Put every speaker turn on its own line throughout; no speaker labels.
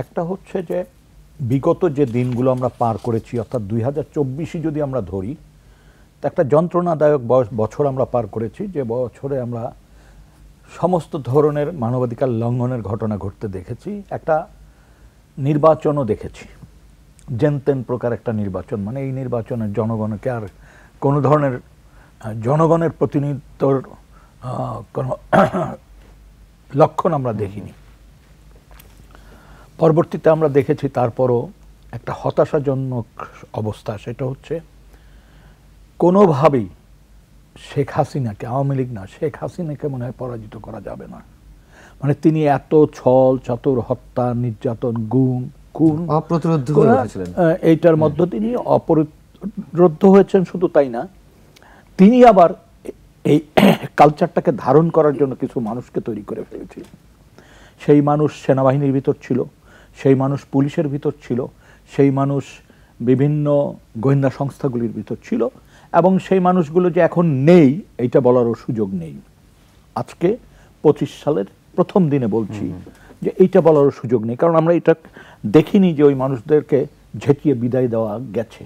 একটা হচ্ছে যে বিগত যে দিনগুলো আমরা পার করেছি, অর্থাৎ 2024 যদি আমরা ধরি, তা একটা যন্ত্রণাদায়ক বছর আমরা পার করেছি, যে বছরে আমরা সমস্ত ধরনের মানবাধিকার লঙ্ঘনের ঘটনা ঘটতে দেখেছি। একটা নির্বাচনও দেখেছি, যেনতেন প্রকার একটা নির্বাচন, মানে এই নির্বাচনের জনগণকে আর কোনো ধরনের জনগণের প্রতিনিধিত্বর কোনো লক্ষণ আমরা দেখিনি। পরবর্তীতে আমরা দেখেছি তারপরও একটা হতাশাজনক অবস্থা, সেটা হচ্ছে কোনোভাবেই শেখ হাসিনাকে, আওয়ামী লীগ না, শেখ হাসিনাকে মনে হয় পরাজিত করা যাবে না। মানে তিনি এত ছল চাতুর, হত্যা, নির্যাতন, গুম, খুন,
অপ্রতিরোধ হয়েছিলেন।
এইটার মধ্যে তিনি অপরিরোধ হয়েছেন। শুধু তাই না, তিনি আবার এই কালচারটাকে ধারণ করার জন্য কিছু মানুষকে তৈরি করে ফেলেছিলেন। সেই মানুষ সেনাবাহিনীর ভিতর ছিল, সেই মানুষ পুলিশের ভিতর ছিল, সেই মানুষ বিভিন্ন গোয়েন্দা সংস্থাগুলির ভিতর ছিল, এবং সেই মানুষগুলো যে এখন নেই এইটা বলারও সুযোগ নেই। আজকে 25 সালের প্রথম দিনে বলছি যে এইটা বলারও সুযোগ নেই, কারণ আমরা এটা দেখিনি যে ওই মানুষদেরকে ঝেঁটিয়ে বিদায় দেওয়া গেছে।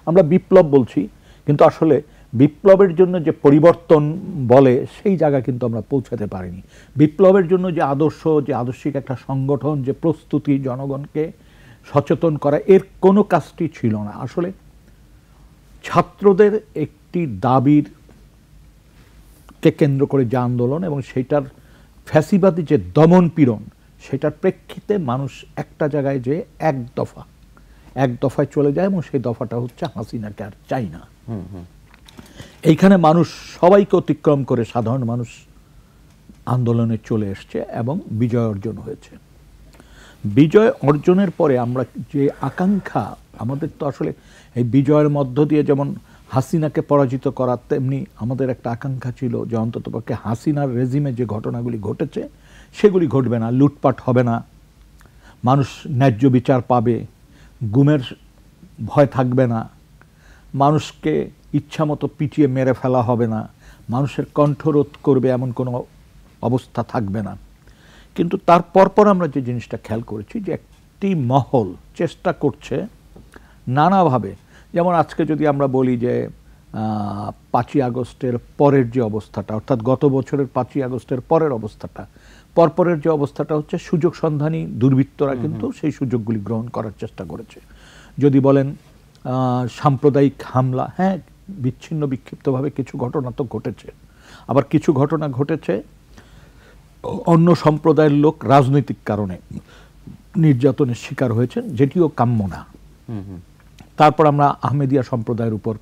আমরা বিপ্লব বলছি, কিন্তু আসলে বিপ্লবের জন্য যে পরিবর্তন বলে সেই জায়গা কিন্তু আমরা পৌঁছাতে পারিনি। বিপ্লবের জন্য যে আদর্শ, যে আদর্শিক একটা সংগঠন, যে প্রস্তুতি, জনগণকে সচেতন করা, এর কোনো কাজটি ছিল না। আসলে ছাত্রদের একটি দাবির কে কেন্দ্র করে যে আন্দোলন, এবং সেইটার ফ্যাসিবাদী যে দমন পীড়ন, সেটার প্রেক্ষিতে মানুষ একটা জায়গায় যে এক দফায় চলে যায়, এবং সেই দফাটা হচ্ছে হাসিনাকে আর চাই না। এইখানে মানুষ সবাইকে অতিক্রম করে সাধারণ মানুষ আন্দোলনে চলে এসছে এবং বিজয় অর্জন হয়েছে। বিজয় অর্জনের পরে আমরা যে আকাঙ্ক্ষা, আমাদের তো আসলে এই বিজয়ের মধ্য দিয়ে যেমন হাসিনাকে পরাজিত করা, তেমনি আমাদের একটা আকাঙ্ক্ষা ছিল যে অন্ততপক্ষে হাসিনার রেজিমে যে ঘটনাগুলি ঘটেছে সেগুলি ঘটবে না, লুটপাট হবে না, মানুষ ন্যায্য বিচার পাবে, গুমের ভয় থাকবে না, মানুষকে ইচ্ছামতো পিটিয়ে মেরে ফেলা হবে না, মানুষের কণ্ঠরোধ করবে এমন কোনো অবস্থা থাকবে না। কিন্তু তার পরপর আমরা যে জিনিসটা খেয়াল করেছি যে একটি মহল চেষ্টা করছে নানাভাবে, যেমন আজকে যদি আমরা বলি যে 5ই আগস্টের পরের যে অবস্থাটা, অর্থাৎ গত বছরের 5ই আগস্টের পরের অবস্থাটা, পরপরের যে অবস্থাটা হচ্ছে সুযোগ সন্ধানী দুর্বৃত্তরা কিন্তু সেই সুযোগগুলি গ্রহণ করার চেষ্টা করেছে। যদি বলেন সাম্প্রদায়িক হামলা, হ্যাঁ, বিচ্ছিন্ন বিক্ষিপ্তভাবে কিছু ঘটনা তো ঘটেছে, আবার কিছু ঘটনা ঘটেছে অন্য সম্প্রদায়ের লোক রাজনৈতিক কারণে নির্যাতনের শিকার হয়েছেন, যেটিও কাম্য না। তারপর আমরা আহমেদিয়া সম্প্রদায়ের উপর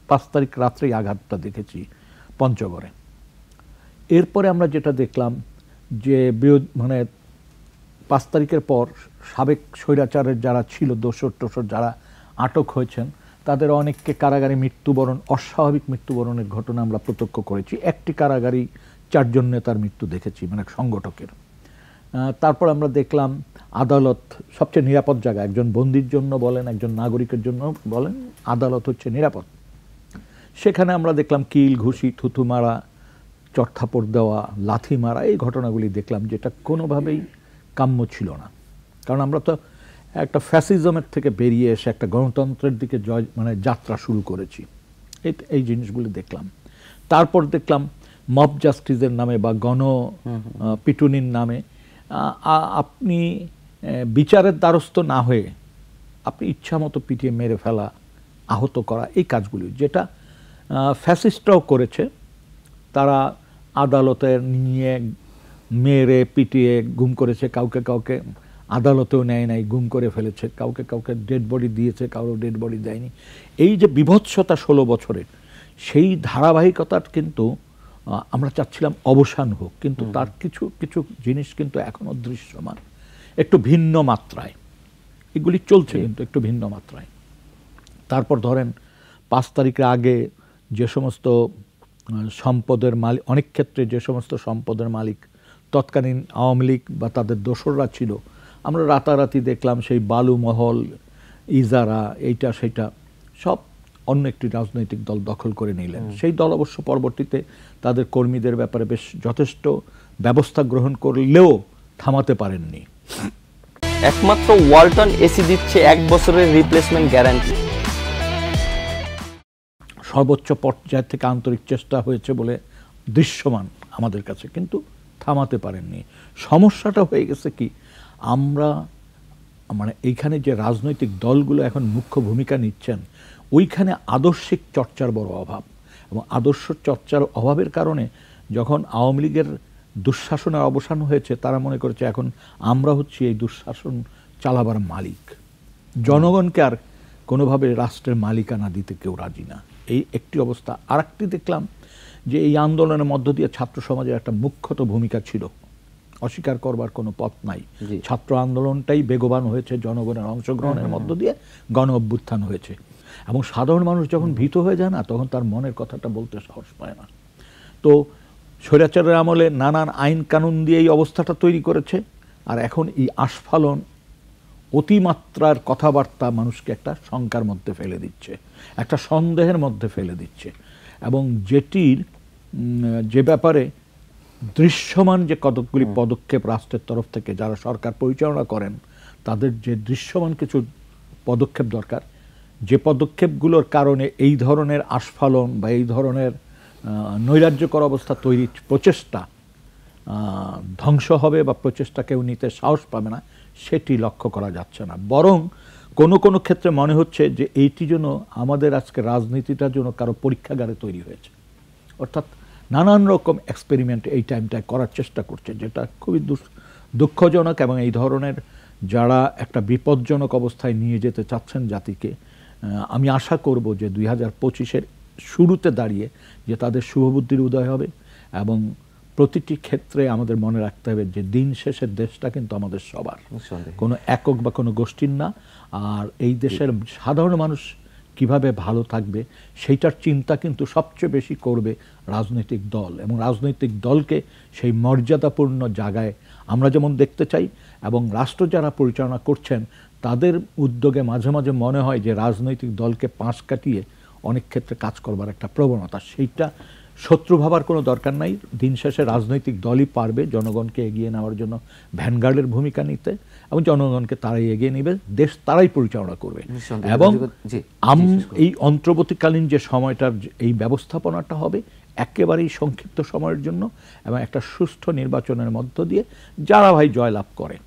5 তারিখ রাত্রেই আঘাতটা দেখেছি পঞ্চগড়ে। এরপরে আমরা যেটা দেখলাম যে মানে 5 তারিখের পর সাবেক স্বৈরাচারের যারা ছিল, দোসর যারা আটক হয়েছেন, তাদের অনেককে কারাগারে মৃত্যুবরণ, অস্বাভাবিক মৃত্যুবরণের ঘটনা আমরা প্রত্যক্ষ করেছি। একটি কারাগারেই 4 জন নেতার মৃত্যু দেখেছি, মানে সংগঠকের। তারপর আমরা দেখলাম আদালত সবচেয়ে নিরাপদ জায়গা, একজন বন্দির জন্য বলেন, একজন নাগরিকের জন্য বলেন, আদালত হচ্ছে নিরাপদ। সেখানে আমরা দেখলাম কিল, ঘুষি, থুতু মারা, চড়থাপড় দেওয়া, লাথি মারা, এই ঘটনাগুলি দেখলাম, যেটা কোনোভাবেই কাম্য ছিল না। কারণ আমরা তো একটা ফ্যাসিজমের থেকে বেরিয়ে এসে একটা গণতন্ত্রের দিকে মানে যাত্রা শুরু করেছি। এই জিনিসগুলি দেখলাম। তারপর দেখলাম মব জাস্টিসের নামে বা গণ পিটুনির নামে আপনি বিচারের দ্বারস্থ না হয়ে আপনি ইচ্ছামতো পিটিয়ে মেরে ফেলা, আহত করা, এই কাজগুলি যেটা ফ্যাসিস্টরাও করেছে। তারা আদালতে নিয়ে মেরে পিটিয়ে গুম করেছে, কাউকে আদালতেও নেয় নাই, গুম করে ফেলেছে, কাউকে ডেড বডি দিয়েছে, কারো ডেড বডি দেয়নি। এই যে বিভৎসতা 16 বছরের, সেই ধারাবাহিকতার কিন্তু আমরা চাচ্ছিলাম অবসান হোক, কিন্তু তার কিছু জিনিস কিন্তু এখনো দৃশ্যমান, একটু ভিন্ন মাত্রায় এগুলি চলছে, কিন্তু একটু ভিন্ন মাত্রায়। তারপর ধরেন 5 তারিখের আগে যে সমস্ত সম্পদের মালিক, অনেক ক্ষেত্রে যে সমস্ত সম্পদের মালিক তৎকালীন আওয়ামী লীগ বা তাদের দোসররা ছিল, আমরা রাতারাতি দেখলাম সেই বালু মহল, ইজারা, এইটা সেটা সব অন্য একটি রাজনৈতিক দল দখল করে নিলেন। সেই দল অবশ্য পরবর্তীতে তাদের কর্মীদের ব্যাপারে বেশ যথেষ্ট ব্যবস্থা গ্রহণ করলেও থামাতে পারেননি।
একমাত্র ওয়ালটন এসি দিচ্ছে 1 বছরের রিপ্লেসমেন্ট গ্যারান্টি।
সর্বোচ্চ পর্যায় থেকে আন্তরিক চেষ্টা হয়েছে বলে দৃশ্যমান আমাদের কাছে, কিন্তু থামাতে পারেননি। সমস্যাটা হয়ে গেছে কি, আমরা মানে এইখানে যে রাজনৈতিক দলগুলো এখন মুখ্য ভূমিকা নিচ্ছেন, ওইখানে আদর্শিক চর্চার বড় অভাব, এবং আদর্শ চর্চার অভাবের কারণে যখন আওয়ামী লীগের দুঃশাসনের অবসান হয়েছে, তারা মনে করেছে এখন আমরা হচ্ছি এই দুঃশাসন চালাবার মালিক, জনগণকে আর কোনোভাবে রাষ্ট্রের মালিকানা দিতে কেউ রাজি না। এই একটি অবস্থা। আরেকটি দেখলাম যে এই আন্দোলনের মধ্য দিয়ে ছাত্র সমাজের একটা মুখ্যত ভূমিকা ছিল, অস্বীকার করবার কোনো পথ নাই। ছাত্র আন্দোলনটাই বেগবান হয়েছে জনগণের অংশগ্রহণের মধ্য দিয়ে, গণ অভ্যুত্থান হয়েছে। এবং সাধারণ মানুষ যখন ভীত হয়ে যায় না, তখন তার মনের কথাটা বলতে সাহস পায় না। তো স্বৈরাচারের আমলে নানান আইন কানুন দিয়ে এই অবস্থাটা তৈরি করেছে, আর এখন এই আস্ফালন অতিমাত্রার কথাবার্তা মানুষকে একটা শঙ্কার মধ্যে ফেলে দিচ্ছে, একটা সন্দেহের মধ্যে ফেলে দিচ্ছে, এবং যেটির যে ব্যাপারে দৃশ্যমান যে কতকগুলি পদক্ষেপ রাষ্ট্রের তরফ থেকে যারা সরকার পরিচালনা করেন, তাদের যে দৃশ্যমান কিছু পদক্ষেপ দরকার, যে পদক্ষেপগুলোর কারণে এই ধরনের আস্ফালন বা এই ধরনের নৈরাজ্যকর অবস্থা তৈরির প্রচেষ্টা ধ্বংস হবে বা প্রচেষ্টা কেউ নিতে সাহস পাবে না, সেটি লক্ষ্য করা যাচ্ছে না। বরং কোনো কোনো ক্ষেত্রে মনে হচ্ছে যে এইটি যেন আমাদের আজকে রাজনীতিটার জন্য কারো পরীক্ষাগারে তৈরি হয়েছে, অর্থাৎ নানান রকম এক্সপেরিমেন্ট এই টাইমটায় করার চেষ্টা করছে, যেটা খুবই দুঃখজনক। এবং এই ধরনের যারা একটা বিপজ্জনক অবস্থায় নিয়ে যেতে চাচ্ছেন জাতিকে, আমি আশা করব যে 2025-এর শুরুতে দাঁড়িয়ে যে তাদের শুভবুদ্ধির উদয় হবে, এবং প্রতিটি ক্ষেত্রে আমাদের মনে রাখতে হবে যে দিন শেষের দেশটা কিন্তু আমাদের সবার, কোনো একক বা কোনো গোষ্ঠীর না। আর এই দেশের সাধারণ মানুষ কিভাবে ভালো থাকবে সেইটার চিন্তা কিন্তু সবচেয়ে বেশি করবে রাজনৈতিক দল, এবং রাজনৈতিক দলকে সেই মর্যাদাপূর্ণ জায়গায় আমরা যেমন দেখতে চাই, এবং রাষ্ট্র যারা পরিচালনা করছেন তাদের উদ্যোগে মাঝে মাঝে মনে হয় যে রাজনৈতিক দলকে পাশ কাটিয়ে অনেক ক্ষেত্রে কাজ করবার একটা প্রবণতা, সেইটা শত্রু ভাবার কোনো দরকার নাই। দিন শেষে রাজনৈতিক দলই পারবে জনগণকে এগিয়ে নেওয়ার জন্য ভ্যানগার্ডের ভূমিকা নিতে, এবং জনগণকে তারাই এগিয়ে নেবে, দেশ তারাই পরিচালনা করবে। এবং এই অন্তর্বর্তীকালীন যে সময়টার এই ব্যবস্থাপনাটা হবে একেবারেই সংক্ষিপ্ত সময়ের জন্য, এবং একটা সুষ্ঠু নির্বাচনের মধ্য দিয়ে যারা ভাই জয়লাভ করে